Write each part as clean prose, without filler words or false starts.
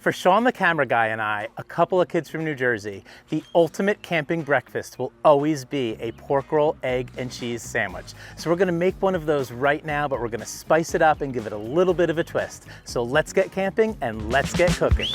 For Sean the camera guy and I, a couple of kids from New Jersey, the ultimate camping breakfast will always be a pork roll, egg, and cheese sandwich. So we're gonna make one of those right now, but we're gonna spice it up and give it a little bit of a twist. So let's get camping and let's get cooking.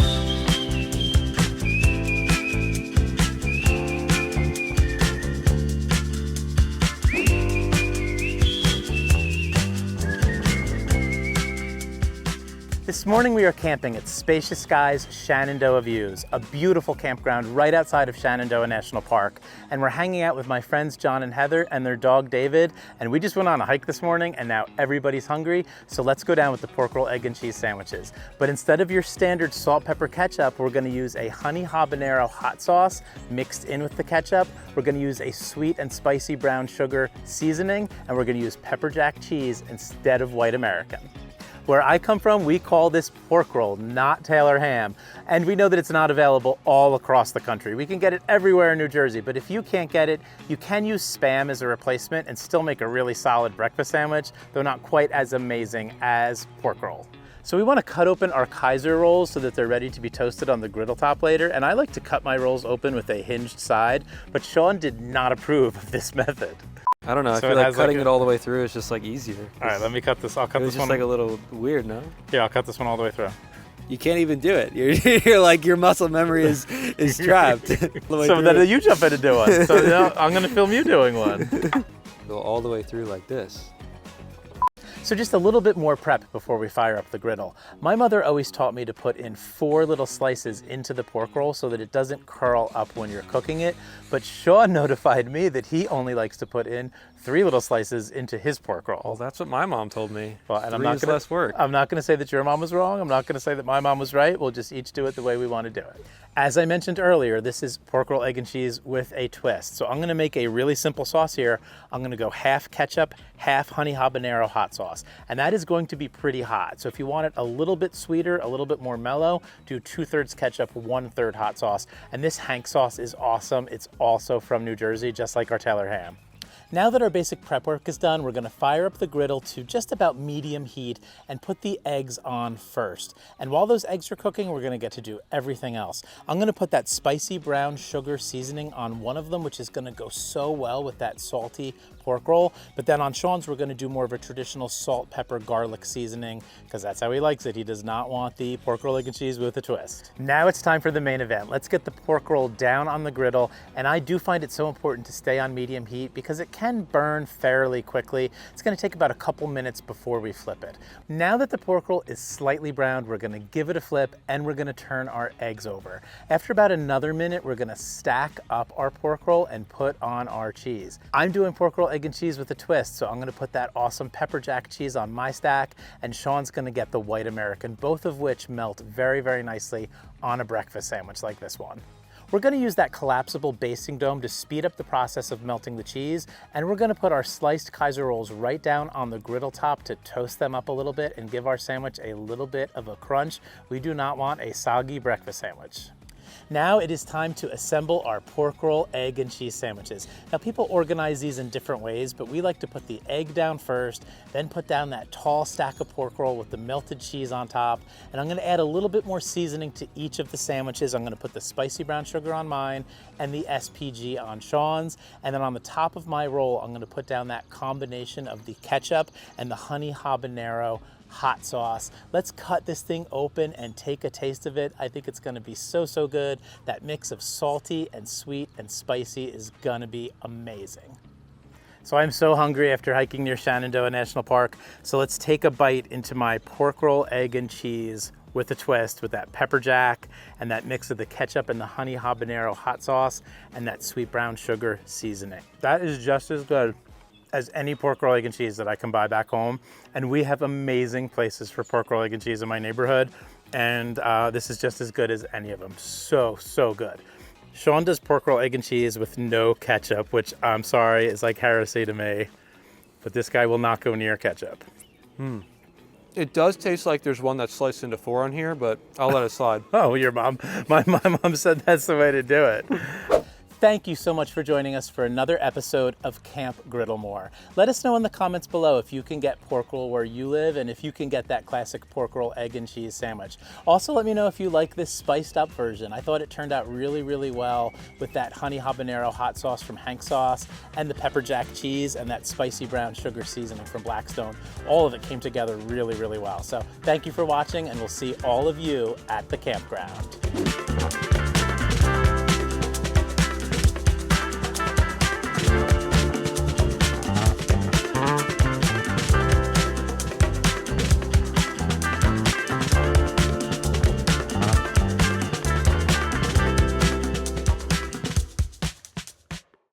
This morning we are camping at Spacious Skies Shenandoah Views, a beautiful campground right outside of Shenandoah National Park. And we're hanging out with my friends John and Heather and their dog David. And we just went on a hike this morning and now everybody's hungry. So let's go down with the pork roll, egg, and cheese sandwiches. But instead of your standard salt, pepper, ketchup, we're gonna use a honey habanero hot sauce mixed in with the ketchup. We're gonna use a sweet and spicy brown sugar seasoning, and we're gonna use pepper jack cheese instead of white American. Where I come from, we call this pork roll, not Taylor ham. And we know that it's not available all across the country. We can get it everywhere in New Jersey, but if you can't get it, you can use Spam as a replacement and still make a really solid breakfast sandwich, though not quite as amazing as pork roll. So we want to cut open our Kaiser rolls so that they're ready to be toasted on the griddle top later. And I like to cut my rolls open with a hinged side, but Sean did not approve of this method. I don't know, I So feel it like has cutting like it all the way through is just like easier. All right, let me cut this. I'll cut It this was one. just like a little weird, no? Yeah, I'll cut this one all the way through. You can't even do it. You're like, your muscle memory is trapped. So then you jump in and do one. So you know, I'm gonna film you doing one. Go all the way through like this. So just a little bit more prep before we fire up the griddle. My mother always taught me to put in 4 little slices into the pork roll so that it doesn't curl up when you're cooking it. But Sean notified me that he only likes to put in 3 little slices into his pork roll. Well, that's what my mom told me. Well, and I'm not gonna, less work. I'm not gonna say that your mom was wrong. I'm not gonna say that my mom was right. We'll just each do it the way we want to do it. As I mentioned earlier, this is pork roll, egg, and cheese with a twist. So I'm gonna make a really simple sauce here. I'm gonna go half ketchup, half honey habanero hot sauce. And that is going to be pretty hot. So if you want it a little bit sweeter, a little bit more mellow, do 2/3 ketchup, 1/3 hot sauce. And this Hank sauce is awesome. It's also from New Jersey, just like our Taylor ham. Now that our basic prep work is done, we're gonna fire up the griddle to just about medium heat and put the eggs on first. And while those eggs are cooking, we're gonna get to do everything else. I'm gonna put that spicy brown sugar seasoning on one of them, which is gonna go so well with that salty pork roll. But then on Sean's, we're gonna do more of a traditional salt, pepper, garlic seasoning, because that's how he likes it. He does not want the pork roll, egg, and cheese with a twist. Now it's time for the main event. Let's get the pork roll down on the griddle. And I do find it so important to stay on medium heat because it can burn fairly quickly. It's gonna take about a couple minutes before we flip it. Now that the pork roll is slightly browned, we're gonna give it a flip and we're gonna turn our eggs over. After about another minute, we're gonna stack up our pork roll and put on our cheese. I'm doing pork roll, egg, and cheese with a twist, so I'm gonna put that awesome pepper jack cheese on my stack, and Sean's gonna get the white American, both of which melt very, very nicely on a breakfast sandwich like this one. We're gonna use that collapsible basting dome to speed up the process of melting the cheese, and we're gonna put our sliced Kaiser rolls right down on the griddle top to toast them up a little bit and give our sandwich a little bit of a crunch. We do not want a soggy breakfast sandwich. Now it is time to assemble our pork roll, egg, and cheese sandwiches. Now people organize these in different ways, but we like to put the egg down first, then put down that tall stack of pork roll with the melted cheese on top. And I'm gonna add a little bit more seasoning to each of the sandwiches. I'm gonna put the spicy brown sugar on mine and the SPG on Sean's. And then on the top of my roll, I'm gonna put down that combination of the ketchup and the honey habanero hot sauce. Let's cut this thing open and take a taste of it. I think it's gonna be so, so good. That mix of salty and sweet and spicy is gonna be amazing. So I'm so hungry after hiking near Shenandoah National Park. So let's take a bite into my pork roll, egg, and cheese with a twist with that pepper jack and that mix of the ketchup and the honey habanero hot sauce and that sweet brown sugar seasoning. That is just as good as any pork roll, egg, and cheese that I can buy back home. And we have amazing places for pork roll, egg, and cheese in my neighborhood. And this is just as good as any of them. So, so good. Sean does pork roll, egg, and cheese with no ketchup, which I'm sorry is like heresy to me, but this guy will not go near ketchup. It does taste like there's one that's sliced into 4 on here, but I'll let it slide. Oh, your mom. My mom said that's the way to do it. Thank you so much for joining us for another episode of Camp Griddle More. Let us know in the comments below if you can get pork roll where you live and if you can get that classic pork roll, egg and cheese sandwich. Also, let me know if you like this spiced up version. I thought it turned out really, really well with that honey habanero hot sauce from Hank Sauce and the pepper jack cheese and that spicy brown sugar seasoning from Blackstone. All of it came together really, really well. So thank you for watching, and we'll see all of you at the campground.